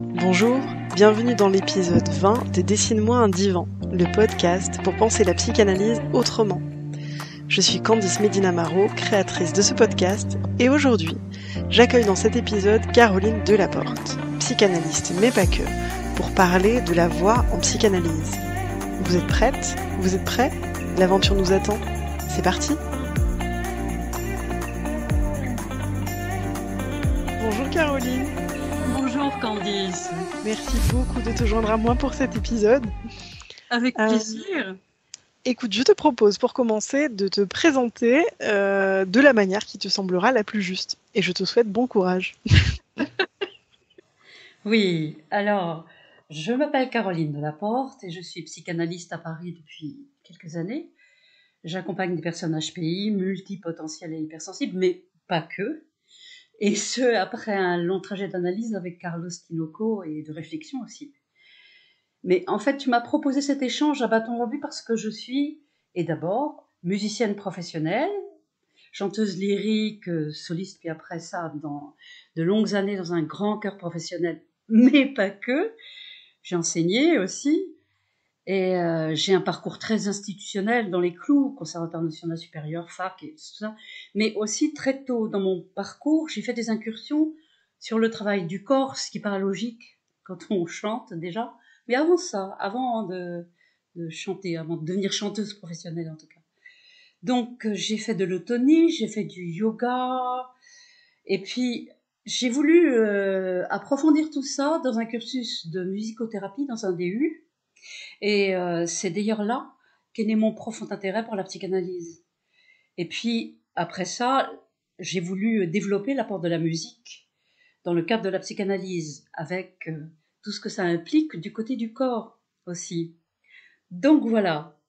Bonjour, bienvenue dans l'épisode 20 de Dessine-moi un divan, le podcast pour penser la psychanalyse autrement. Je suis Candice Medina-Maro, créatrice de ce podcast, et aujourd'hui, j'accueille dans cet épisode Caroline Delaporte, psychanalyste mais pas que, pour parler de la voix en psychanalyse. Vous êtes prête ? Vous êtes prêts ? L'aventure nous attend. C'est parti ? Bonjour Caroline. Bonjour Candice. Merci beaucoup de te joindre à moi pour cet épisode. Avec plaisir. Écoute, je te propose pour commencer de te présenter de la manière qui te semblera la plus juste. Et je te souhaite bon courage. Oui, alors, je m'appelle Caroline Delaporte et je suis psychanalyste à Paris depuis quelques années. J'accompagne des personnes HPI, multipotentielles et hypersensibles, mais pas que. Et ce, après un long trajet d'analyse avec Carlos Tinoco et de réflexion aussi. Mais en fait, tu m'as proposé cet échange à bâton rompu parce que je suis, et d'abord, musicienne professionnelle, chanteuse lyrique, soliste, puis après ça, dans de longues années dans un grand chœur professionnel, mais pas que. J'ai enseigné aussi, et j'ai un parcours très institutionnel dans les clous, Conservatoire national supérieur, fac et tout ça. Mais aussi très tôt dans mon parcours, j'ai fait des incursions sur le travail du corps, ce qui paraît logique quand on chante déjà. Mais avant ça, avant de chanter, avant de devenir chanteuse professionnelle en tout cas. Donc j'ai fait de l'autonie, j'ai fait du yoga, et puis j'ai voulu approfondir tout ça dans un cursus de musicothérapie dans un DU. Et c'est d'ailleurs là qu'est né mon profond intérêt pour la psychanalyse. Et puis, après ça, j'ai voulu développer l'apport de la musique dans le cadre de la psychanalyse, avec tout ce que ça implique du côté du corps aussi. Donc voilà,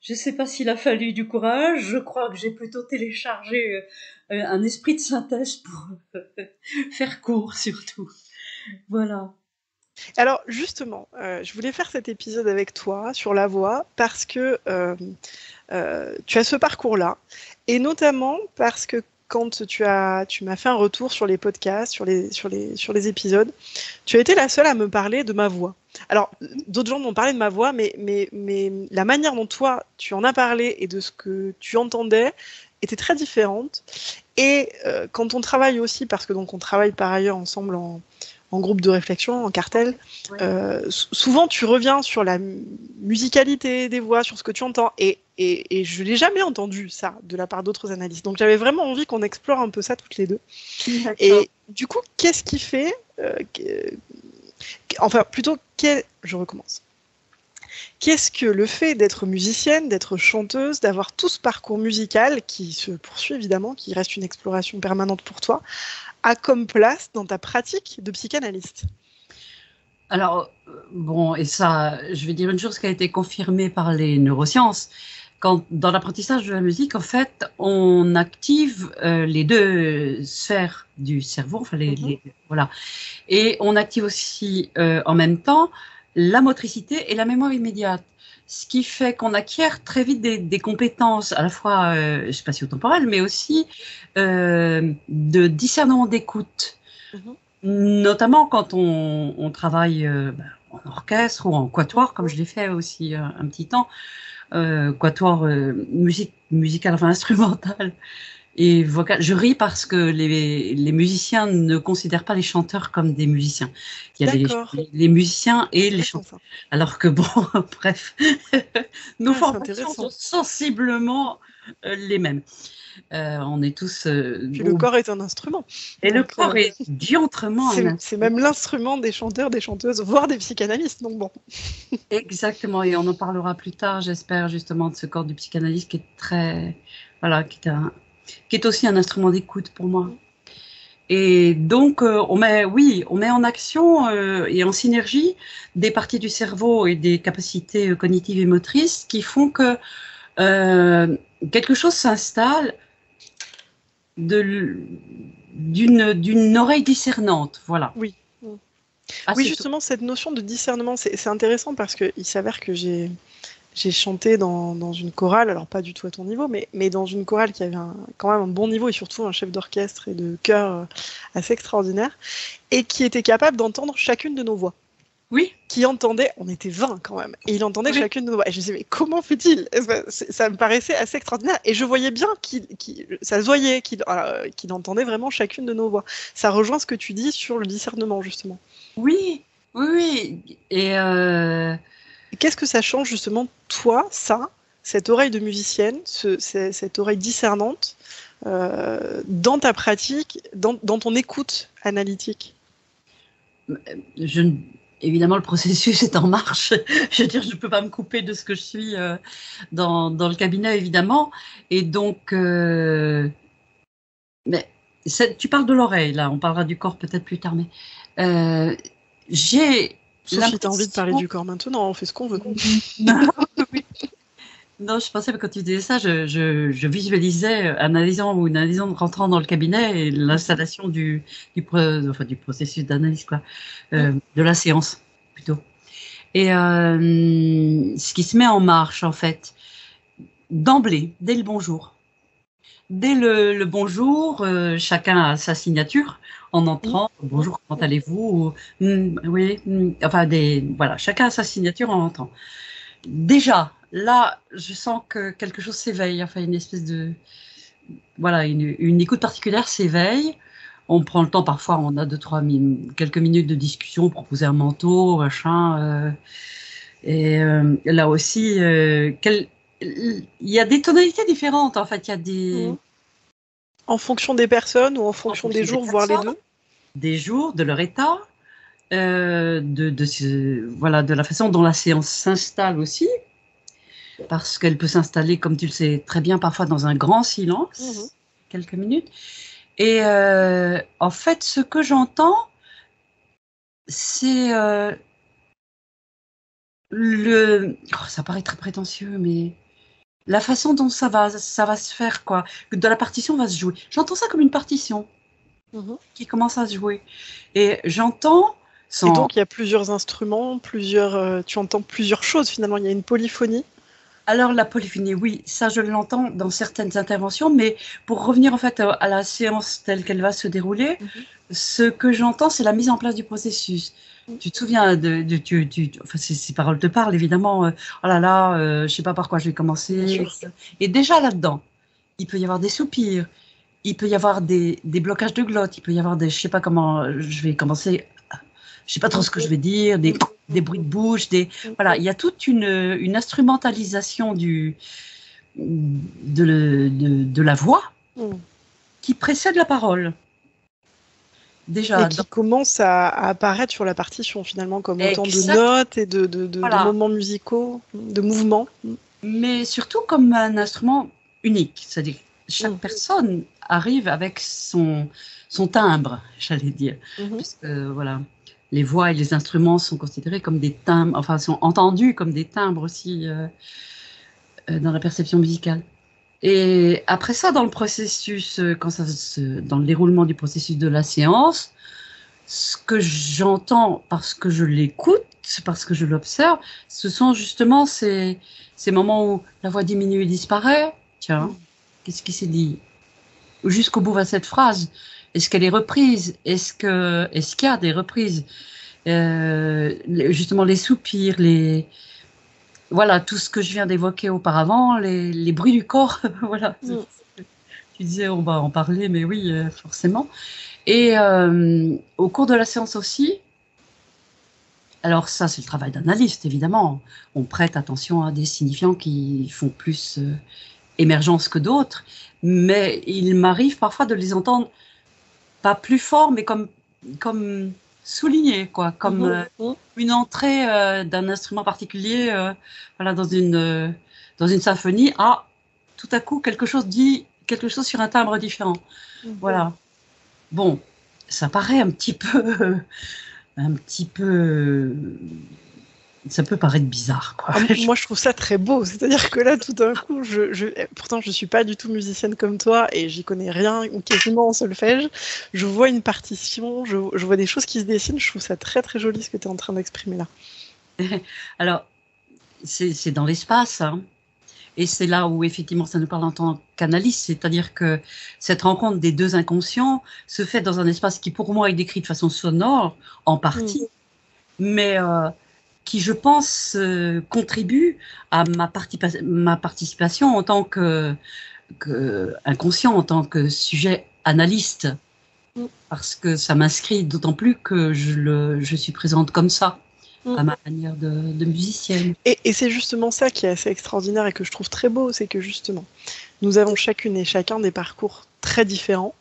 je ne sais pas s'il a fallu du courage, je crois que j'ai plutôt téléchargé un esprit de synthèse pour faire court surtout. Voilà. Alors justement, je voulais faire cet épisode avec toi sur la voix parce que tu as ce parcours-là, et notamment parce que quand tu m'as fait un retour sur les podcasts, sur les épisodes, tu as été la seule à me parler de ma voix. Alors, d'autres gens m'ont parlé de ma voix, mais la manière dont toi, tu en as parlé et de ce que tu entendais était très différente. Et quand on travaille aussi, parce que donc on travaille par ailleurs ensemble en groupe de réflexion, en cartel, Ouais. souvent tu reviens sur la musicalité des voix, sur ce que tu entends, et je l'ai jamais entendu ça de la part d'autres analystes. Donc j'avais vraiment envie qu'on explore un peu ça toutes les deux. D'accord. Et du coup, qu'est-ce qui fait je recommence. Qu'est-ce que le fait d'être musicienne, d'être chanteuse, d'avoir tout ce parcours musical qui se poursuit évidemment, qui reste une exploration permanente pour toi, a comme place dans ta pratique de psychanalyste ? Alors, bon, et ça, je vais dire une chose qui a été confirmée par les neurosciences. Dans l'apprentissage de la musique, en fait, on active les deux sphères du cerveau, enfin voilà, et on active aussi en même temps la motricité et la mémoire immédiate. Ce qui fait qu'on acquiert très vite des compétences à la fois spatio-temporelles, mais aussi de discernement d'écoute. Notamment quand on travaille en orchestre ou en quatuor, comme je l'ai fait aussi un petit temps, quatuor musicale, enfin instrumentale et vocale. Je ris parce que les musiciens ne considèrent pas les chanteurs comme des musiciens. Il y a les musiciens et les chanteurs. Alors que bon, bref, nos formations sont sensiblement les mêmes. On est tous. Puis le corps est un instrument. Et donc, le corps est diantrement un instrument. C'est même l'instrument des chanteurs, des chanteuses, voire des psychanalystes. Donc bon. Exactement. Et on en parlera plus tard, j'espère, justement, de ce corps du psychanalyste qui est très. Voilà, qui est aussi un instrument d'écoute pour moi. Et donc, on met en action et en synergie des parties du cerveau et des capacités cognitives et motrices qui font que quelque chose s'installe d'une oreille discernante, voilà. Oui. Oui, justement, cette notion de discernement, c'est intéressant parce qu'il s'avère que j'ai j'ai chanté dans une chorale, alors pas du tout à ton niveau, mais dans une chorale qui avait quand même un bon niveau et surtout un chef d'orchestre et de chœur assez extraordinaire et qui était capable d'entendre chacune de nos voix. Oui. Qui entendait, on était 20 quand même, et il entendait chacune de nos voix. Et je me disais, mais comment fait-il? Ça me paraissait assez extraordinaire. Et je voyais bien ça se voyait qu'il entendait vraiment chacune de nos voix. Ça rejoint ce que tu dis sur le discernement, justement. Oui. Et qu'est-ce que ça change, justement, toi, cette oreille de musicienne, cette oreille discernante, dans ta pratique, dans ton écoute analytique? Évidemment, le processus est en marche. Je veux dire, je ne peux pas me couper de ce que je suis dans le cabinet, évidemment. Et donc, mais tu parles de l'oreille, là. On parlera du corps peut-être plus tard. Mais j'ai Sauf si tu as envie de parler du corps maintenant, on fait ce qu'on veut. Non, je pensais que quand tu disais ça, je visualisais une analyse rentrant dans le cabinet et l'installation du processus d'analyse, quoi, de la séance plutôt. Et ce qui se met en marche, en fait, d'emblée, dès le bonjour. Dès le bonjour, chacun a sa signature en entrant. Bonjour, comment allez-vous? Oui, enfin, voilà, chacun a sa signature en entrant. Déjà, là, je sens que quelque chose s'éveille, enfin une espèce de... Voilà, une écoute particulière s'éveille. On prend le temps, parfois, on a quelques minutes de discussion, proposer un manteau, machin. Et là aussi, il y a des tonalités différentes, en fait. Il y a des... En fonction des personnes ou en fonction des jours, voire les deux? Des jours, de leur état, de la façon dont la séance s'installe aussi. Parce qu'elle peut s'installer, comme tu le sais très bien, parfois dans un grand silence, quelques minutes. Et en fait, ce que j'entends, c'est ça paraît très prétentieux, mais la façon dont ça va se faire, quoi. De la partition va se jouer. J'entends ça comme une partition qui commence à se jouer. Et j'entends... Et donc, il y a plusieurs instruments, tu entends plusieurs choses, finalement. Il y a une polyphonie. Alors, la polyphonie, oui, ça, je l'entends dans certaines interventions, mais pour revenir, en fait, à la séance telle qu'elle va se dérouler, ce que j'entends, c'est la mise en place du processus. Tu te souviens enfin, ces paroles te parlent, évidemment. Oh là là, je sais pas par quoi je vais commencer. Et déjà là-dedans, il peut y avoir des soupirs, il peut y avoir des blocages de glotte, il peut y avoir je sais pas comment je vais commencer, je sais pas trop ce que je vais dire, des bruits de bouche, voilà, il y a toute une instrumentalisation de la voix qui précède la parole. Déjà, et qui commence à apparaître sur la partition, finalement, comme autant de notes et de moments musicaux, de mouvements. Mais surtout comme un instrument unique, c'est-à-dire chaque personne arrive avec son timbre, j'allais dire, puisque voilà, les voix et les instruments sont considérés comme des timbres, enfin sont entendus comme des timbres aussi dans la perception musicale. Et après ça, dans le processus, dans le déroulement du processus de la séance, ce que j'entends parce que je l'écoute, parce que je l'observe, ce sont justement ces moments où la voix diminue et disparaît. Tiens, qu'est-ce qui s'est dit? Jusqu'au bout va cette phrase. Est-ce qu'elle est reprise? Est-ce qu'il y a des reprises? Justement, les soupirs, voilà, tout ce que je viens d'évoquer auparavant, les bruits du corps, voilà. Tu disais, on va en parler, mais oui, forcément. Et au cours de la séance aussi, alors ça, c'est le travail d'analyste, évidemment. On prête attention à des signifiants qui font plus émergence que d'autres, mais il m'arrive parfois de les entendre pas plus fort, mais comme souligné, quoi, comme une entrée d'un instrument particulier, voilà, dans une symphonie. Ah, tout à coup, quelque chose sur un timbre différent. Voilà. Bon, ça paraît un petit peu, ça peut paraître bizarre, quoi. Moi, je trouve ça très beau. C'est-à-dire que là, tout d'un coup, pourtant, je suis pas du tout musicienne comme toi et j'y connais rien ou quasiment en solfège. Je vois une partition, je vois des choses qui se dessinent. Je trouve ça très, très joli ce que tu es en train d'exprimer là. Alors, c'est dans l'espace, hein. Et c'est là où effectivement ça nous parle en tant qu'analyste, c'est-à-dire que cette rencontre des deux inconscients se fait dans un espace qui pour moi est décrit de façon sonore, en partie, mais qui je pense contribue à ma participation en tant que inconscient, en tant que sujet analyste, parce que ça m'inscrit d'autant plus que je suis présente comme ça à ma manière de musicienne. Et c'est justement ça qui est assez extraordinaire et que je trouve très beau, c'est que justement, nous avons chacune et chacun des parcours très différents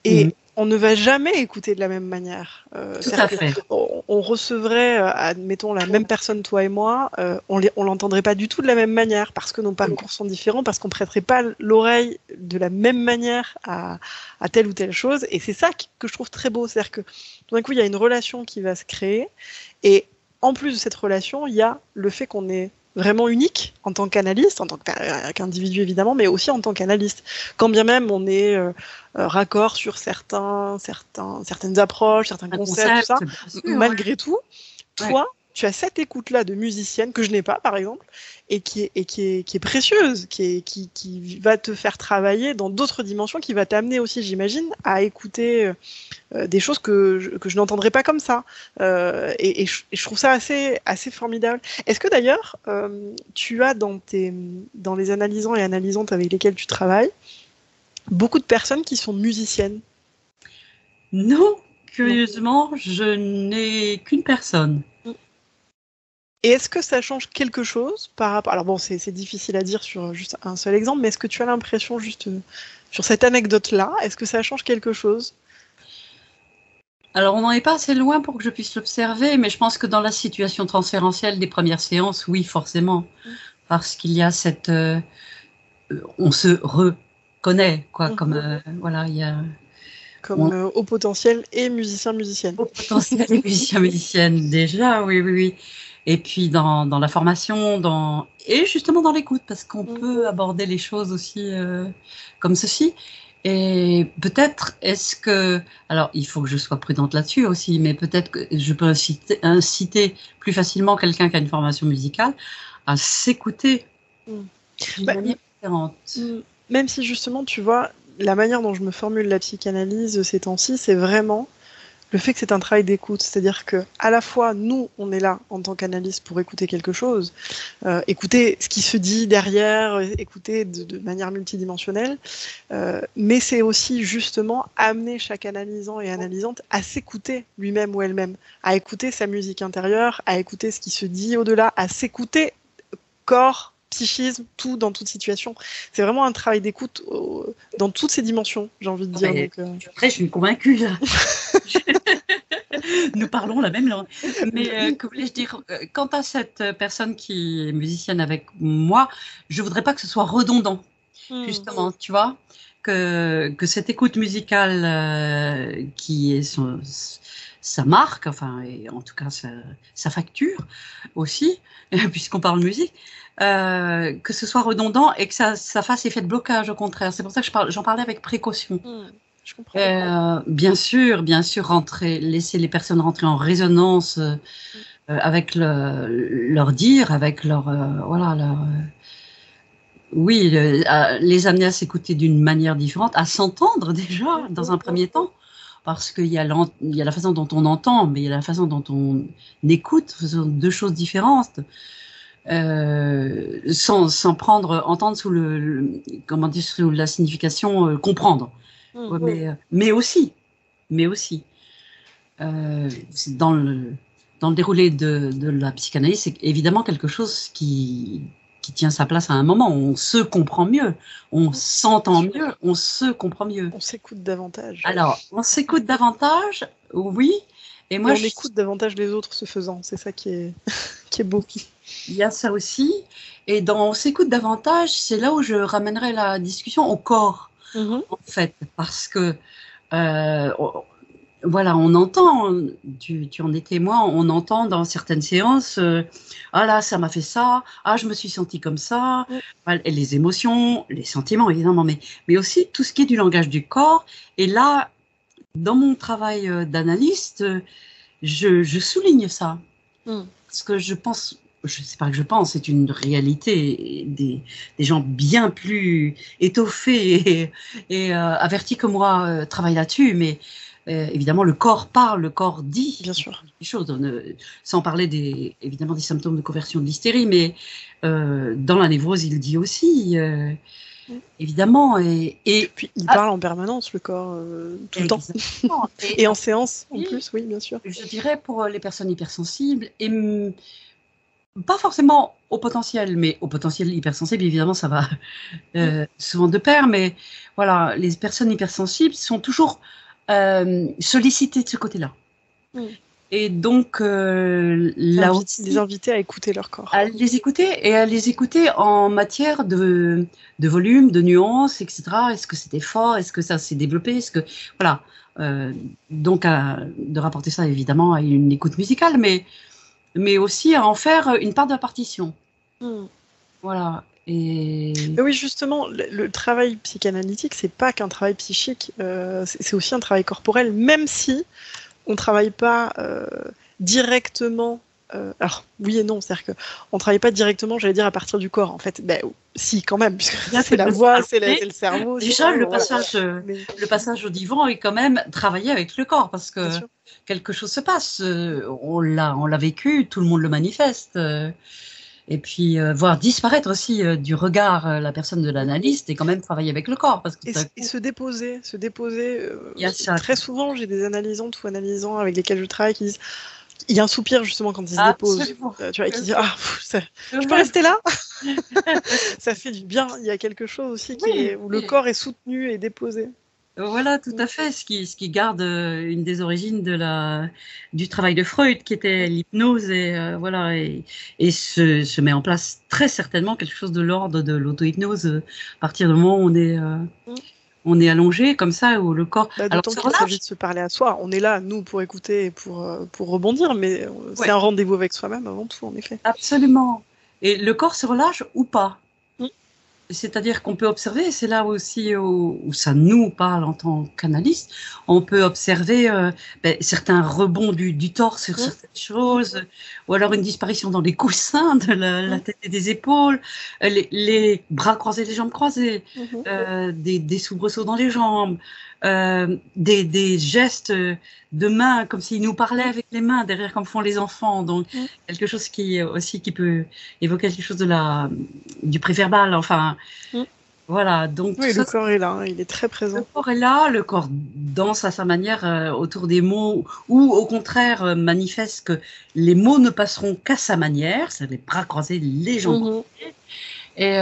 et on ne va jamais écouter de la même manière. Tout à fait. On recevrait, admettons, la même personne, toi et moi, on l'entendrait pas du tout de la même manière parce que nos parcours sont différents, parce qu'on prêterait pas l'oreille de la même manière à telle ou telle chose. Et c'est ça que je trouve très beau. C'est-à-dire que tout d'un coup, il y a une relation qui va se créer et en plus de cette relation, il y a le fait qu'on est vraiment unique en tant qu'analyste, en tant qu'individu évidemment, mais aussi en tant qu'analyste. Quand bien même on est raccord sur certaines approches, certains concepts, tout ça, malgré tout, toi, tu as cette écoute-là de musicienne que je n'ai pas, par exemple, et qui est précieuse, qui va te faire travailler dans d'autres dimensions, qui va t'amener aussi, j'imagine, à écouter des choses que je n'entendrais pas comme ça. Et je trouve ça assez formidable. Est-ce que d'ailleurs, tu as dans les analysants et analysantes avec lesquels tu travailles, beaucoup de personnes qui sont musiciennes? Non, curieusement, je n'ai qu'une personne. Et est-ce que ça change quelque chose par rapport... Alors bon, c'est difficile à dire sur juste un seul exemple, mais est-ce que tu as l'impression, juste sur cette anecdote-là, est-ce que ça change quelque chose? Alors, on n'en est pas assez loin pour que je puisse l'observer, mais je pense que dans la situation transférentielle des premières séances, oui, forcément. Parce qu'il y a cette... on se reconnaît, quoi, comme... voilà, il y a... Comme haut potentiel et musicien-musicienne. Haut potentiel et musicien-musicienne, déjà, oui. Et puis dans la formation, et justement dans l'écoute, parce qu'on peut aborder les choses aussi comme ceci. Et peut-être, est-ce que... Alors, il faut que je sois prudente là-dessus aussi, mais peut-être que je peux inciter plus facilement quelqu'un qui a une formation musicale à s'écouter d'une manière différente. Même si justement, tu vois, la manière dont je me formule la psychanalyse ces temps-ci, c'est vraiment le fait que c'est un travail d'écoute. C'est-à-dire que à la fois, nous, on est là en tant qu'analyste pour écouter quelque chose, écouter ce qui se dit derrière, écouter de manière multidimensionnelle, mais c'est aussi justement amener chaque analysant et analysante à s'écouter lui-même ou elle-même, à écouter sa musique intérieure, à écouter ce qui se dit au-delà, à s'écouter corps, psychisme, tout dans toute situation. C'est vraiment un travail d'écoute dans toutes ces dimensions, j'ai envie de dire. Donc, après, je suis convaincue, là. Nous parlons la même langue. Mais que voulais-je dire, quant à cette personne qui est musicienne avec moi, je voudrais pas que ce soit redondant, justement, tu vois, que cette écoute musicale qui est sa marque, enfin, et en tout cas sa facture aussi, puisqu'on parle musique, que ce soit redondant et que ça fasse effet de blocage, au contraire. C'est pour ça que j'en parlais avec précaution. Je comprends. Bien sûr, laisser les personnes rentrer en résonance avec leur dire, avec leur les amener à s'écouter d'une manière différente, à s'entendre déjà dans un premier temps, parce qu'il y a la façon dont on entend, mais il y a la façon dont on écoute, ce sont deux choses différentes. Sans entendre sous la signification comprendre. Mais aussi, c'est dans le déroulé de la psychanalyse, c'est évidemment quelque chose qui tient sa place à un moment. On se comprend mieux, on s'entend mieux, on se comprend mieux. On s'écoute davantage. Alors, on s'écoute davantage, oui. Et moi, on écoute davantage les autres ce faisant. C'est ça qui est beau. Il y a ça aussi. Et on s'écoute davantage, c'est là où je ramènerai la discussion au corps, en fait. Parce que, voilà, on entend, tu en es témoin, on entend dans certaines séances, ah là, ça m'a fait ça, ah, je me suis sentie comme ça, et les émotions, les sentiments, évidemment, mais aussi tout ce qui est du langage du corps. Et là, dans mon travail d'analyste, je souligne ça. Parce que je sais pas que je pense, c'est une réalité. Des gens bien plus étoffés et avertis que moi travaillent là-dessus, mais évidemment, le corps parle, le corps dit Bien sûr. des choses, sans parler évidemment des symptômes de conversion de l'hystérie, mais dans la névrose, il dit aussi, évidemment. Et puis, il parle en permanence, le corps, tout le temps. Et en séance, en plus, oui, bien sûr. Je dirais pour les personnes hypersensibles, et pas forcément au potentiel, mais au potentiel hypersensible, évidemment, ça va souvent de pair, mais voilà, les personnes hypersensibles sont toujours sollicitées de ce côté-là. Et donc, là aussi, les inviter à écouter leur corps. À les écouter en matière de volume, de nuances, etc. Est-ce que c'était fort? Est-ce que ça s'est développé? Voilà. Donc, de rapporter ça évidemment à une écoute musicale, mais aussi à en faire une part de la partition. Voilà. Mais oui, justement, le travail psychanalytique, c'est pas qu'un travail psychique, c'est aussi un travail corporel, même si on travaille pas directement. Alors oui et non, c'est-à-dire qu'on travaille pas directement, j'allais dire, à partir du corps. En fait, si quand même, puisque c'est la voix, c'est le cerveau. Déjà, le passage au divan est quand même travaillé avec le corps, parce que quelque chose se passe. On l'a vécu, tout le monde le manifeste. Et puis voir disparaître aussi du regard la personne de l'analyste et quand même travailler avec le corps. Parce que et se déposer. Très souvent, j'ai des analysantes ou analysants avec lesquels je travaille qui disent, il y a un soupir justement quand ils se déposent, tu vois, et qui disent je peux rester là. Ça fait du bien. Il y a quelque chose aussi où le corps est soutenu et déposé. Voilà, tout à fait. Ce qui garde une des origines du travail de Freud, qui était l'hypnose, et voilà, et se met en place très certainement quelque chose de l'ordre de l'auto-hypnose à partir du moment où on est allongé comme ça, où le corps. D'autant qu'il s'agit de se parler à soi. On est là, nous, pour écouter et pour rebondir, mais c'est un rendez-vous avec soi-même avant tout, en effet. Absolument. Et le corps se relâche ou pas. C'est-à-dire qu'on peut observer, c'est là aussi où ça nous parle en tant qu'analyste, on peut observer certains rebonds du torse sur certaines choses, ou alors une disparition dans les coussins de la tête et des épaules, les bras croisés, les jambes croisées, des soubresauts dans les jambes, des gestes de main comme s'ils nous parlaient avec les mains derrière comme font les enfants, donc quelque chose qui peut évoquer quelque chose du préverbal, enfin voilà. Donc le corps est là, il est très présent. Le corps est là, le corps danse à sa manière autour des mots, ou au contraire manifeste que les mots ne passeront qu'à sa manière, c'est les bras croisés, les jambes croisées, et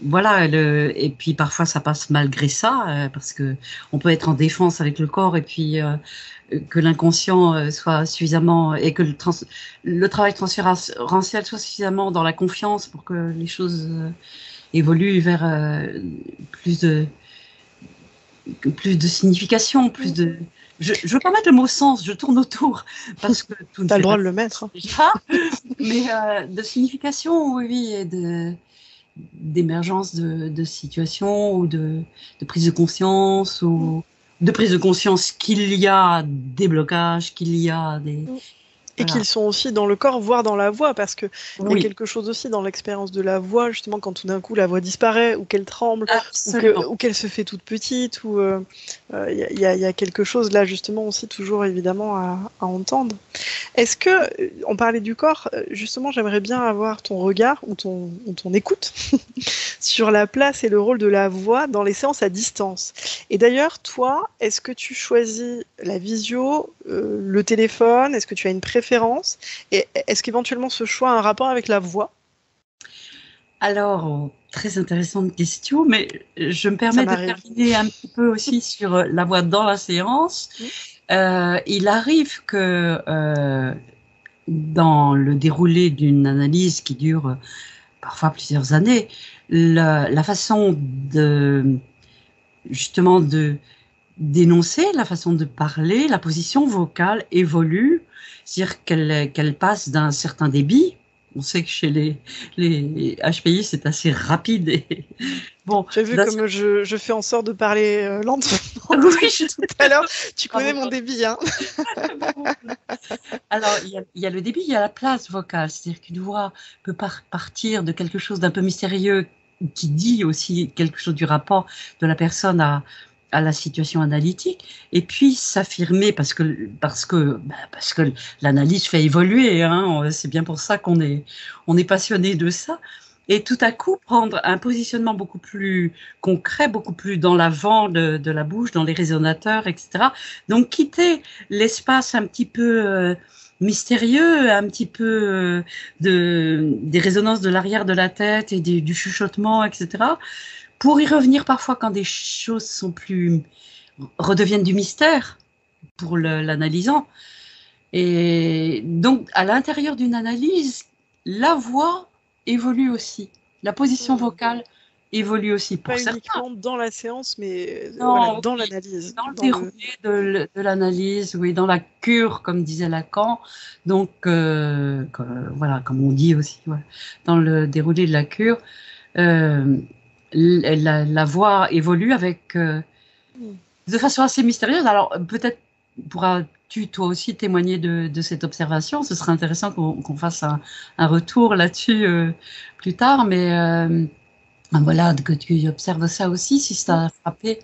voilà, et puis parfois ça passe malgré ça, parce que on peut être en défense avec le corps et puis que l'inconscient soit suffisamment, et que le travail transférentiel soit suffisamment dans la confiance pour que les choses évoluent vers plus de signification, plus de. Je veux pas mettre le mot sens, je tourne autour parce que tu as le droit de le mettre. Mais de signification, oui, et d'émergence de situations ou de prise de conscience, ou de prise de conscience qu'il y a des blocages, qu'il y a des... Et qu'ils sont aussi dans le corps, voire dans la voix, parce que il y a quelque chose aussi dans l'expérience de la voix, justement, quand tout d'un coup la voix disparaît, ou qu'elle tremble, ou qu'elle se fait toute petite, ou il y a quelque chose là, justement, aussi toujours évidemment à entendre. Est-ce que, on parlait du corps, justement, j'aimerais bien avoir ton regard ou ton écoute sur la place et le rôle de la voix dans les séances à distance. Et d'ailleurs, toi, est-ce que tu choisis la visio, le téléphone? Est-ce que tu as une préférence? Et est-ce qu'éventuellement ce choix a un rapport avec la voix? Alors, très intéressante question, mais je me permets de terminer un petit peu aussi sur la voix dans la séance. Il arrive que dans le déroulé d'une analyse qui dure parfois plusieurs années, la façon justement de d'énoncer, la façon de parler, la position vocale évolue, c'est-à-dire qu'elle passe d'un certain débit on sait que chez les HPI, c'est assez rapide. Et... Bon, tu as vu comme je fais en sorte de parler lentement oui, tout à l'heure. Tu connais mon débit, hein. Alors, il y a le débit, il y a la place vocale. C'est-à-dire qu'une voix peut partir de quelque chose d'un peu mystérieux qui dit aussi quelque chose du rapport de la personne à la situation analytique, et puis s'affirmer parce que l'analyse fait évoluer, hein, c'est bien pour ça qu'on est passionné de ça, et tout à coup prendre un positionnement beaucoup plus concret, beaucoup plus dans l'avant de la bouche, dans les résonateurs, etc. Donc quitter l'espace un petit peu mystérieux, un petit peu des résonances de l'arrière de la tête et du chuchotement, etc., pour y revenir parfois quand des choses redeviennent du mystère pour l'analysant. Et donc, à l'intérieur d'une analyse, la voix évolue aussi. La position vocale évolue aussi. Pour pas certains. Uniquement dans la séance, mais Non, voilà, dans l'analyse. Dans le déroulé de l'analyse, oui, dans la cure, comme disait Lacan. Donc, voilà, comme on dit aussi, ouais, dans le déroulé de la cure. La voix évolue de façon assez mystérieuse. Alors, peut-être pourras-tu toi aussi témoigner de cette observation. Ce serait intéressant qu'on fasse un retour là-dessus plus tard. Mais voilà, que tu observes ça aussi, si ça t'a frappé.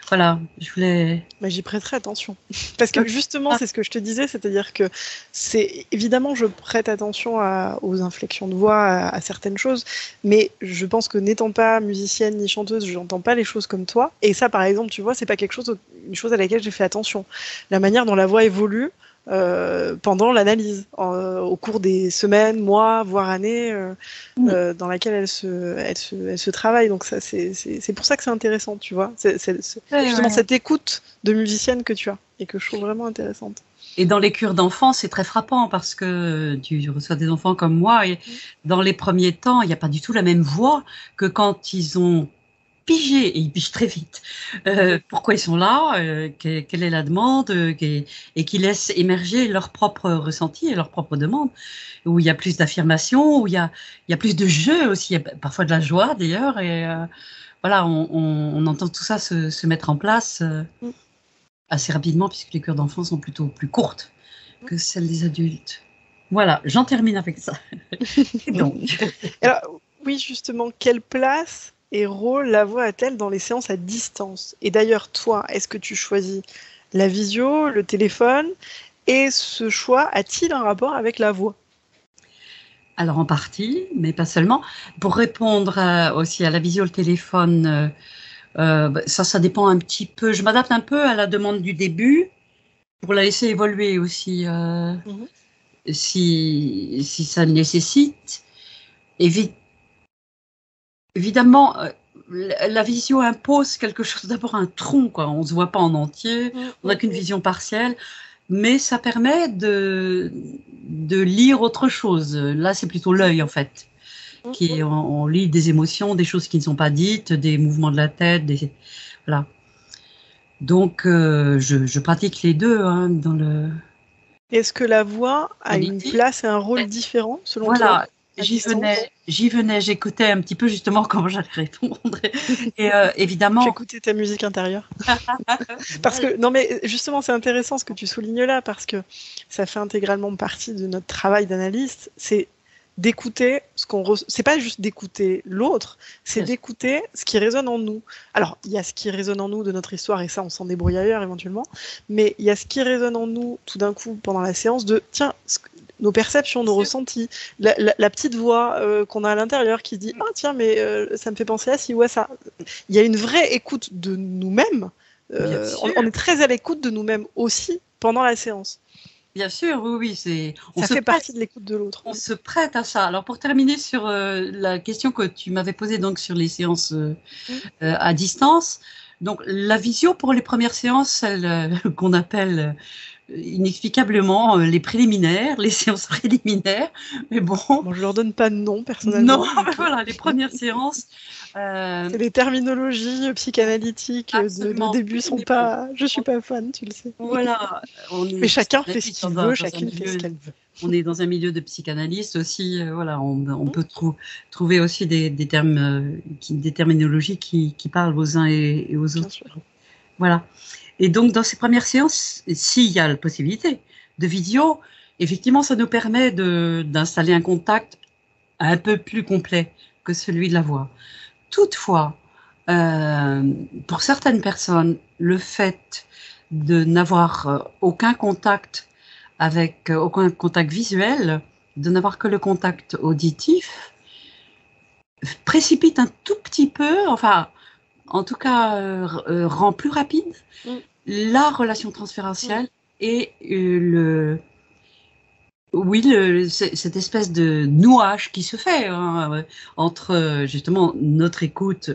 Voilà, je voulais... Mais j'y prêterai attention. Parce que justement, c'est ce que je te disais, c'est-à-dire que évidemment, je prête attention aux inflexions de voix, à certaines choses, mais je pense que n'étant pas musicienne ni chanteuse, je n'entends pas les choses comme toi. Et ça, par exemple, tu vois, c'est pas une chose à laquelle j'ai fait attention. La manière dont la voix évolue pendant l'analyse, au cours des semaines, mois, voire années, dans laquelle elle se travaille. Donc ça, c'est pour ça que c'est intéressant, tu vois. C'est justement cette écoute de musicienne que tu as et que je trouve vraiment intéressante. Et dans les cures d'enfants, c'est très frappant parce que tu reçois des enfants comme moi et dans les premiers temps, il n'y a pas du tout la même voix que quand ils ont pigé, et ils pigent très vite, pourquoi ils sont là, quelle est la demande, et qui laissent émerger leur propre ressenti et leur propre demande, où il y a plus d'affirmation, où il y a plus de jeu aussi, il y a parfois de la joie d'ailleurs, et voilà, on entend tout ça se mettre en place assez rapidement, puisque les cures d'enfants sont plutôt plus courtes que celles des adultes. Voilà, j'en termine avec ça. Donc. Alors, oui, justement, quelle place et rôle la voix a-t-elle dans les séances à distance? Et d'ailleurs, toi, est-ce que tu choisis la visio, le téléphone? Et ce choix a-t-il un rapport avec la voix? Alors en partie, mais pas seulement. Pour répondre aussi à la visio, le téléphone, ça dépend un petit peu. Je m'adapte un peu à la demande du début pour la laisser évoluer aussi, si ça le nécessite. Évidemment, la visio impose quelque chose, d'abord un tronc, quoi. On ne se voit pas en entier, on n'a qu'une vision partielle, mais ça permet de lire autre chose. Là, c'est plutôt l'œil, en fait, on lit des émotions, des choses qui ne sont pas dites, des mouvements de la tête, voilà. Donc, je pratique les deux, dans le... Est-ce que la voix a une place et un rôle différent, selon toi? J'y venais, j'écoutais un petit peu justement comment j'allais répondre. Et évidemment. J'écoutais ta musique intérieure. Parce que, non mais justement, c'est intéressant ce que tu soulignes là, parce que ça fait intégralement partie de notre travail d'analyste. C'est d'écouter ce qu'on ressent. C'est pas juste d'écouter l'autre, c'est d'écouter ce qui résonne en nous. Alors, il y a ce qui résonne en nous de notre histoire, et ça, on s'en débrouille ailleurs éventuellement, mais il y a ce qui résonne en nous tout d'un coup pendant la séance de, tiens, nos perceptions, nos ressentis, la petite voix qu'on a à l'intérieur qui dit « Ah tiens, mais ça me fait penser à ci ou à ça ». Il y a une vraie écoute de nous-mêmes. On est très à l'écoute de nous-mêmes aussi pendant la séance. Bien sûr, oui. Ça fait partie de l'écoute de l'autre. On se prête à ça. Alors pour terminer sur la question que tu m'avais posée donc sur les séances à distance, donc la visio pour les premières séances, qu'on appelle inexplicablement les préliminaires, les séances préliminaires. Mais bon, je leur donne pas de nom personnellement. Non, voilà, les premières séances. C'est les terminologies psychanalytiques de début sont pas. Je suis pas fan, tu le sais. Voilà. Mais chacun fait ce qu'il veut, chacune fait ce qu'elle veut. On est dans un milieu de psychanalystes aussi. Voilà, on peut trouver aussi des termes, des terminologies qui parlent aux uns et aux autres. Bien sûr. Voilà. Et donc, dans ces premières séances, s'il y a la possibilité de vidéo, effectivement, ça nous permet d'installer un contact un peu plus complet que celui de la voix. Toutefois, pour certaines personnes, le fait de n'avoir aucun contact visuel, de n'avoir que le contact auditif, précipite un tout petit peu, enfin, en tout cas, rend plus rapide la relation transférentielle et cette espèce de nouage qui se fait entre justement notre écoute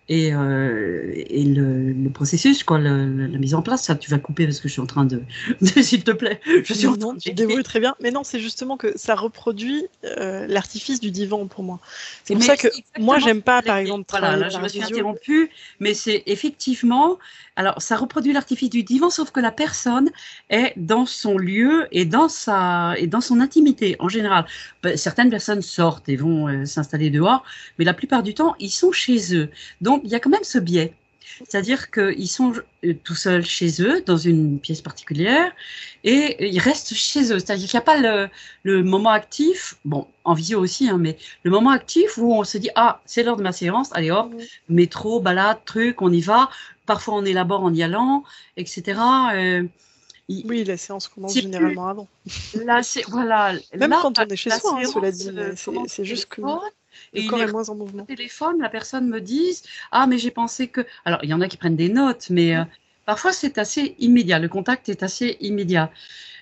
et le processus, quoi, la mise en place. Ça, tu vas couper parce que je suis en train de s'il te plaît, je suis en train de... Tu débrouilles très bien, mais non, c'est justement que ça reproduit l'artifice du divan pour moi. C'est pour ça que moi, j'aime pas, par exemple, voilà, là, je me suis interrompue, mais c'est effectivement, alors, ça reproduit l'artifice du divan, sauf que la personne est dans son lieu et dans son intimité, en général. Certaines personnes sortent et vont s'installer dehors, mais la plupart du temps, ils sont chez eux. Donc, il y a quand même ce biais. C'est-à-dire qu'ils sont tout seuls chez eux, dans une pièce particulière, et ils restent chez eux. C'est-à-dire qu'il n'y a pas le moment actif, bon, en visio aussi, hein, mais le moment actif où on se dit « Ah, c'est l'heure de ma séance, allez hop, métro, balade, truc, on y va ». Parfois, on élabore en y allant, etc. Oui, la séance commence généralement avant. Là, voilà. Même quand on est chez soi, hein, cela dit, c'est juste que... Le corps est moins en mouvement. Au téléphone, la personne me dit « Ah, mais j'ai pensé que… » Alors, il y en a qui prennent des notes, mais parfois, c'est assez immédiat. Le contact est assez immédiat.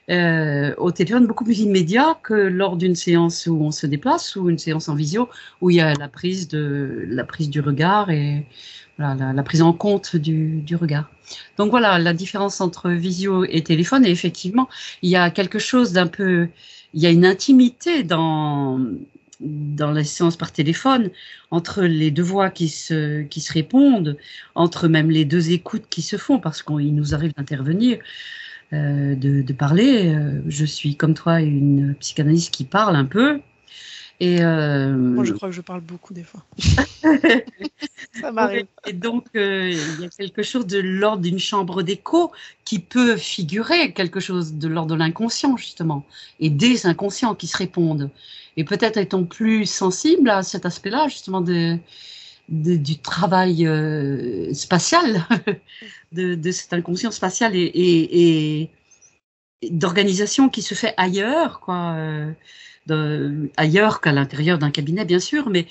Au téléphone, beaucoup plus immédiat que lors d'une séance où on se déplace ou une séance en visio où il y a la prise du regard et voilà, la prise en compte du regard. Donc voilà, la différence entre visio et téléphone. Et effectivement, il y a quelque chose d'un peu… Il y a une intimité dans la séance par téléphone, entre les deux voix qui se répondent, entre même les deux écoutes qui se font, parce qu'il nous arrive d'intervenir, de parler. Je suis comme toi une psychanalyste qui parle un peu. Et moi, je crois que je parle beaucoup des fois. Ça m'arrive. Et donc, il y a quelque chose de l'ordre d'une chambre d'écho qui peut figurer quelque chose de l'ordre de l'inconscient, justement, et des inconscients qui se répondent. Et peut-être est-on plus sensible à cet aspect-là, justement, du travail spatial, de cet inconscient spatial et d'organisation qui se fait ailleurs, quoi, ailleurs qu'à l'intérieur d'un cabinet, bien sûr, mais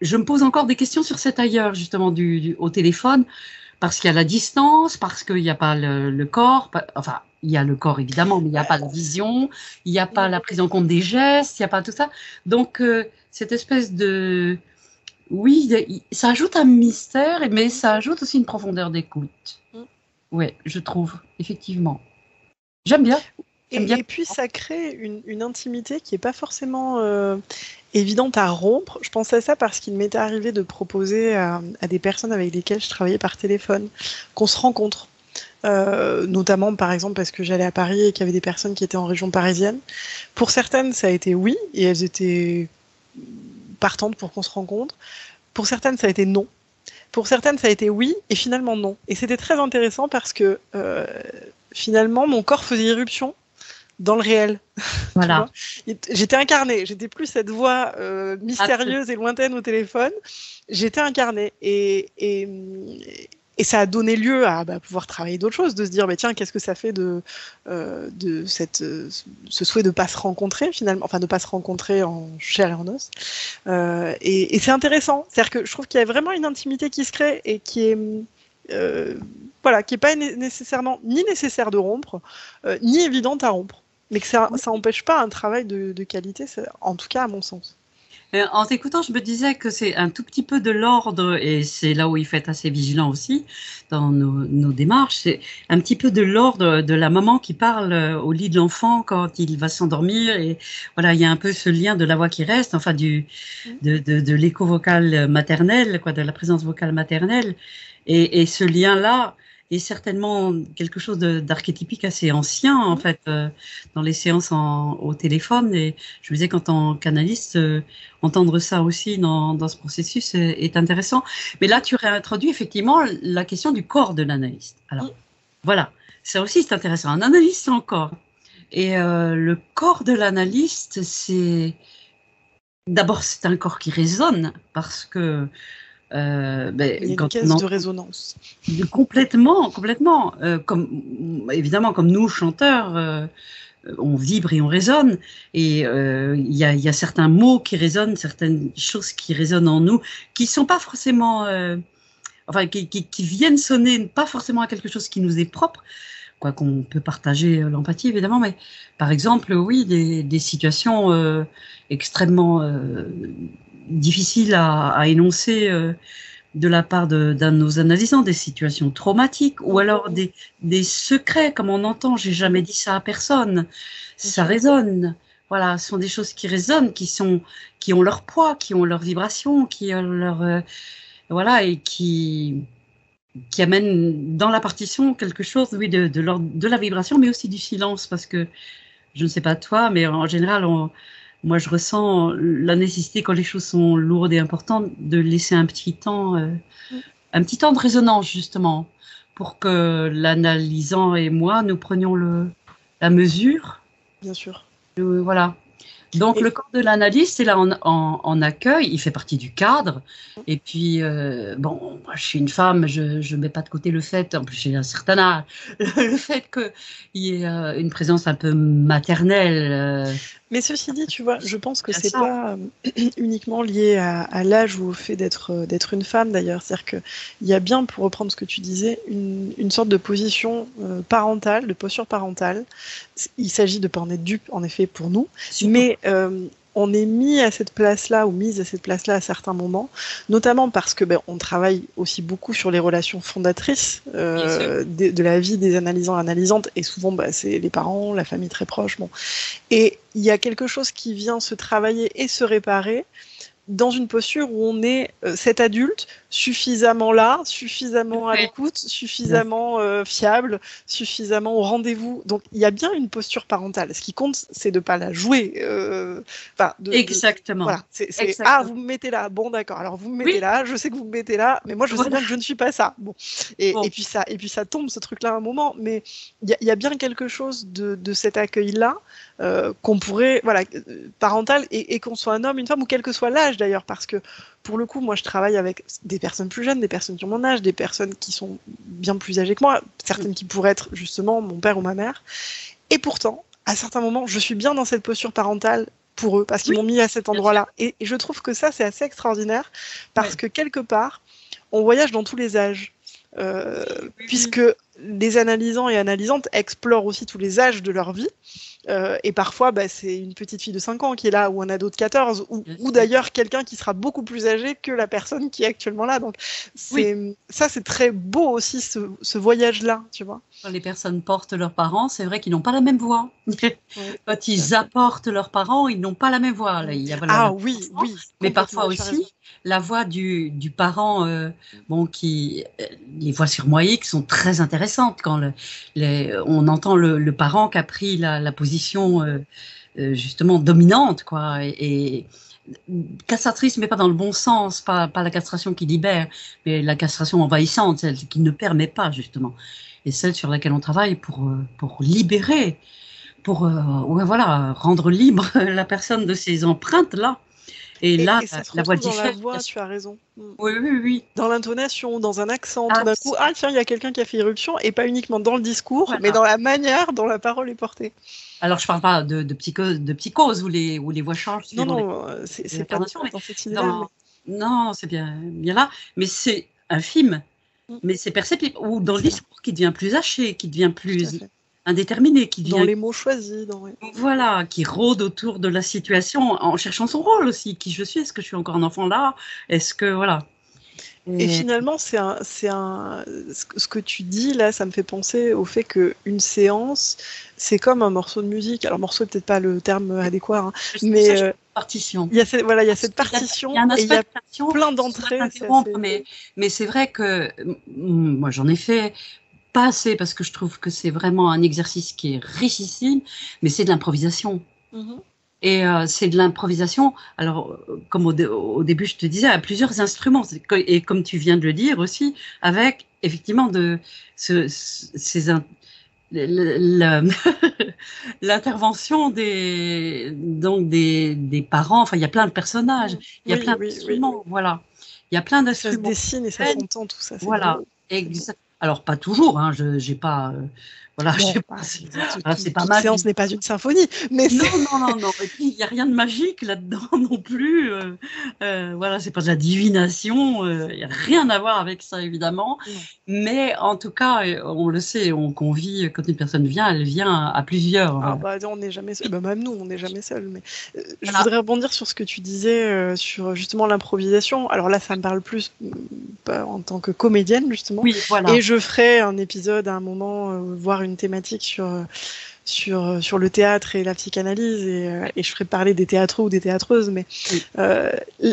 je me pose encore des questions sur cet ailleurs, justement, au téléphone, parce qu'il y a la distance, parce qu'il n'y a pas le corps, enfin, il y a le corps évidemment, mais il n'y a pas la vision, il n'y a pas la prise en compte des gestes, il n'y a pas tout ça. Donc, cette espèce de... Oui, ça ajoute un mystère, mais ça ajoute aussi une profondeur d'écoute. Oui, je trouve, effectivement. J'aime bien. Et puis, ça crée une intimité qui n'est pas forcément évidente à rompre. Je pense à ça parce qu'il m'était arrivé de proposer à des personnes avec lesquelles je travaillais par téléphone qu'on se rencontre. Notamment, par exemple, parce que j'allais à Paris et qu'il y avait des personnes qui étaient en région parisienne. Pour certaines, ça a été oui, et elles étaient partantes pour qu'on se rencontre. Pour certaines, ça a été non. Pour certaines, ça a été oui, et finalement non. Et c'était très intéressant parce que finalement, mon corps faisait irruption dans le réel. Voilà. J'étais incarnée. J'étais plus cette voix mystérieuse et lointaine au téléphone. J'étais incarnée. Et ça a donné lieu à pouvoir travailler d'autres choses, de se dire tiens, qu'est-ce que ça fait de ce souhait de pas se rencontrer finalement, enfin de pas se rencontrer en chair et en os. Et c'est intéressant. C'est-à-dire que je trouve qu'il y a vraiment une intimité qui se crée et qui est qui est pas nécessairement ni nécessaire de rompre, ni évidente à rompre. Mais que ça n'empêche pas un travail de qualité, en tout cas à mon sens. En t'écoutant, je me disais que c'est un tout petit peu de l'ordre, et c'est là où il faut être assez vigilant aussi dans nos démarches, c'est un petit peu de l'ordre de la maman qui parle au lit de l'enfant quand il va s'endormir. Et voilà, il y a un peu ce lien de la voix qui reste, enfin de l'écho vocal maternel, quoi, de la présence vocale maternelle. Et ce lien-là est certainement quelque chose d'archétypique assez ancien, en fait, dans les séances au téléphone. Et je me disais qu'en tant qu'analyste, entendre ça aussi dans ce processus est intéressant. Mais là, tu réintroduis effectivement la question du corps de l'analyste. Alors, voilà, ça aussi c'est intéressant. Un analyste, c'est un corps. Et le corps de l'analyste, d'abord, c'est un corps qui résonne parce que il y a une quand caisse de résonance. Complètement. Évidemment, comme nous, chanteurs, on vibre et on résonne. Et il y a certains mots qui résonnent, certaines choses qui résonnent en nous, qui sont pas forcément, qui viennent sonner pas forcément à quelque chose qui nous est propre, quoi qu'on peut partager l'empathie évidemment, mais par exemple, oui, des situations extrêmement difficiles à énoncer de la part d'un de nos analysants, des situations traumatiques ou alors des secrets, comme on entend, j'ai jamais dit ça à personne, ça résonne. Voilà, ce sont des choses qui résonnent, qui ont leur poids, qui ont leur vibration, qui ont leur voilà, et qui amène dans la partition quelque chose, oui, de la vibration, mais aussi du silence, parce que je ne sais pas toi, mais en général, moi, je ressens la nécessité, quand les choses sont lourdes et importantes, de laisser un petit temps de résonance, justement, pour que l'analysant et moi, nous prenions la mesure. Bien sûr. Voilà. Donc, le corps de l'analyste est là en accueil, il fait partie du cadre. Et puis, bon, moi, je suis une femme, je ne mets pas de côté le fait, en plus j'ai un certain âge, le fait qu'il y ait une présence un peu maternelle. Mais ceci dit, tu vois, je pense que c'est pas uniquement lié à l'âge ou au fait d'être une femme d'ailleurs. C'est-à-dire qu'il y a bien, pour reprendre ce que tu disais, une sorte de position parentale, de posture parentale. Il s'agit de ne pas en être dupe, en effet, pour nous. Mais on est mis à cette place-là ou mise à cette place-là à certains notamment parce que on travaille aussi beaucoup sur les relations fondatrices de la vie des analysants et analysantes, et souvent c'est les parents, la famille très proche. Bon. Et il y a quelque chose qui vient se travailler et se réparer dans une posture où on est cet adulte suffisamment là, suffisamment à l'écoute, suffisamment fiable, suffisamment au rendez-vous. Donc il y a bien une posture parentale. Ce qui compte, c'est de ne pas la jouer. Exactement. Voilà, ah, vous me mettez là. Bon, d'accord. Alors vous me mettez là. Je sais que vous me mettez là, mais moi je sais bien que je ne suis pas ça. Bon. Et puis ça tombe ce truc-là à un moment. Mais il y a bien quelque chose de cet accueil-là qu'on pourrait, voilà, parental, et qu'on soit un homme, une femme, ou quel que soit l'âge d'ailleurs, parce que pour le coup, moi je travaille avec des personnes plus jeunes, des personnes qui ont mon âge, des personnes qui sont bien plus âgées que moi, certaines qui pourraient être justement mon père ou ma mère, et pourtant, à certains moments, je suis bien dans cette posture parentale pour eux, parce qu'ils m'ont mis à cet endroit-là, et je trouve que ça c'est assez extraordinaire, parce que quelque part, on voyage dans tous les âges. Puisque les analysants et analysantes explorent aussi tous les âges de leur vie, et parfois c'est une petite fille de 5 ans qui est là, ou un ado de 14, ou d'ailleurs quelqu'un qui sera beaucoup plus âgé que la personne qui est actuellement là. Donc ça c'est très beau aussi, ce voyage-là, tu vois. Quand les personnes portent leurs parents, c'est vrai qu'ils n'ont pas la même voix. Quand ils apportent leurs parents, ils n'ont pas la même voix. Là, il y a, oui. Mais parfois aussi, la voix du parent, les voix surmoyées qui sont très intéressantes quand on entend le parent qui a pris la position justement dominante, quoi, et castratrice, mais pas dans le bon sens, pas la castration qui libère, mais la castration envahissante, celle qui ne permet pas justement, et celle sur laquelle on travaille pour libérer, pour rendre libre la personne de ces empreintes là. Et là, la voix diffère. La voix, tu as raison. Oui. Dans l'intonation, dans un accent, tout d'un coup, tiens, il y a quelqu'un qui a fait irruption, et pas uniquement dans le discours, mais dans la manière dont la parole est portée. Alors, je ne parle pas de psychose où les voix changent. Non, c'est pas dans cette idée-là. Non, c'est bien là, mais c'est un film, mais c'est perceptible. Ou dans le discours qui devient plus haché, qui devient plus indéterminé, qui dans devient, les mots choisis. voilà, qui rôde autour de la situation en cherchant son rôle aussi. Qui je suis? Est-ce que je suis encore un enfant là? Est-ce que voilà. Et finalement, ce que tu dis là, ça me fait penser au fait qu'une séance, c'est comme un morceau de musique. Alors, morceau n'est peut-être pas le terme adéquat, hein, mais partition. il y a cette partition, et il y a plein d'entrées. Mais c'est vrai que moi, j'en ai fait pas assez parce que je trouve que c'est vraiment un exercice qui est richissime, mais c'est de l'improvisation. Mm-hmm. Et c'est de l'improvisation. Alors, comme au début, je te disais, à plusieurs instruments. Et comme tu viens de le dire aussi, avec effectivement l'intervention des parents. Enfin, il y a plein de personnages, il y a plein d'instruments. Voilà, il y a plein d'instruments. Ça se dessine et ça s'entend, tout ça. Voilà, exact. Alors pas toujours. Hein, j'ai pas. Voilà, bon, je sais pas. C'est pas mal. Toute séance n'est pas une symphonie, mais non. Et puis il y a rien de magique là-dedans non plus. Voilà, c'est pas de la divination. Il y a rien à voir avec ça évidemment. Non. Mais en tout cas, on le sait, on convie quand une personne vient, elle vient à plusieurs. Ah bah on n'est jamais seul. Bah, même nous, on n'est jamais seul. Mais je voudrais rebondir sur ce que tu disais sur justement l'improvisation. Alors là, ça me parle plus en tant que comédienne justement. Oui, voilà. Et je ferai un épisode à un moment, voire une thématique sur le théâtre et la psychanalyse, et je ferai parler des théâtreux ou des théâtreuses, mais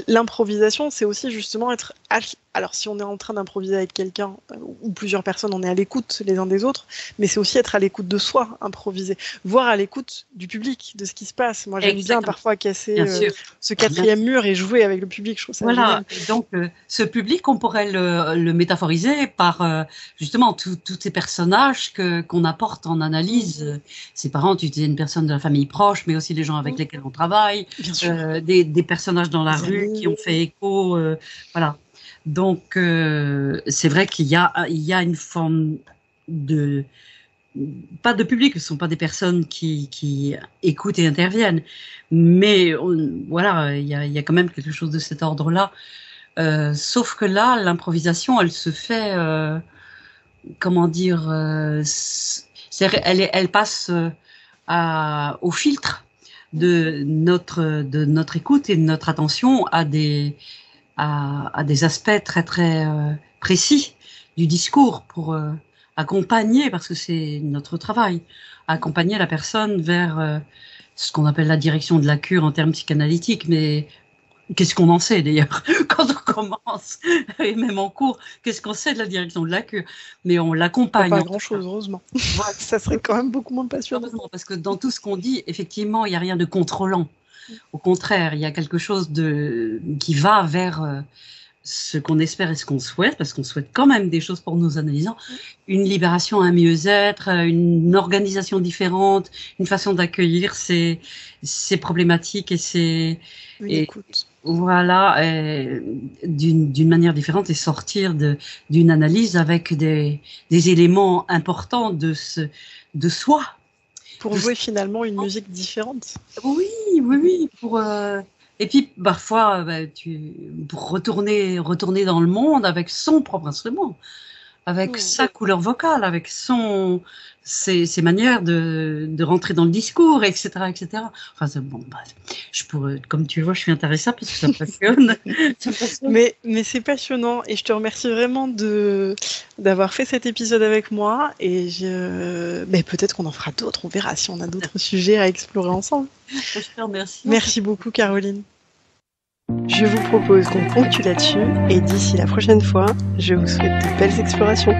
l'improvisation, c'est aussi justement être... Alors, si on est en train d'improviser avec quelqu'un, ou plusieurs personnes, on est à l'écoute les uns des autres, mais c'est aussi être à l'écoute de soi, improviser, voire à l'écoute du public, de ce qui se passe. Moi, j'aime bien parfois casser ce quatrième mur et jouer avec le public, je trouve ça génial. Et donc, ce public, on pourrait le métaphoriser par justement tous ces personnages qu'on apporte en analyse. Ses parents, tu disais une personne de la famille proche, mais aussi les gens avec lesquels on travaille, des personnages dans la rue qui ont fait écho, voilà. Donc, c'est vrai qu'il y a une forme pas de public, ce ne sont pas des personnes qui écoutent et interviennent, mais voilà, il y a quand même quelque chose de cet ordre-là. Sauf que là, l'improvisation, elle se fait, comment dire, elle passe au filtre de notre écoute et de notre attention à des aspects très très précis du discours pour accompagner, parce que c'est notre travail, accompagner la personne vers ce qu'on appelle la direction de la cure en termes psychanalytiques, mais qu'est-ce qu'on en sait d'ailleurs quand on commence, et même en cours, qu'est-ce qu'on sait de la direction de la cure? Mais on l'accompagne. Pas grand-chose, heureusement. Ça serait quand même beaucoup moins passionnant. Parce que dans tout ce qu'on dit, effectivement, il n'y a rien de contrôlant. Au contraire, il y a quelque chose qui va vers ce qu'on espère et ce qu'on souhaite, parce qu'on souhaite quand même des choses pour nos analysants, une libération, un mieux-être, une organisation différente, une façon d'accueillir ces problématiques et écoute. Voilà, d'une manière différente, et sortir d'une analyse avec des éléments importants de soi. Pour jouer finalement une musique différente. Oui. Et puis parfois, pour retourner dans le monde avec son propre instrument, avec sa couleur vocale, avec ses manières de rentrer dans le discours, etc. Enfin, comme tu vois, je suis intéressée parce que ça me passionne. Mais c'est passionnant, et je te remercie vraiment d'avoir fait cet épisode avec moi, et peut-être qu'on en fera d'autres, on verra si on a d'autres sujets à explorer ensemble. Je te remercie. Merci beaucoup, Caroline. Je vous propose qu'on ponctue là-dessus, et d'ici la prochaine fois, je vous souhaite de belles explorations.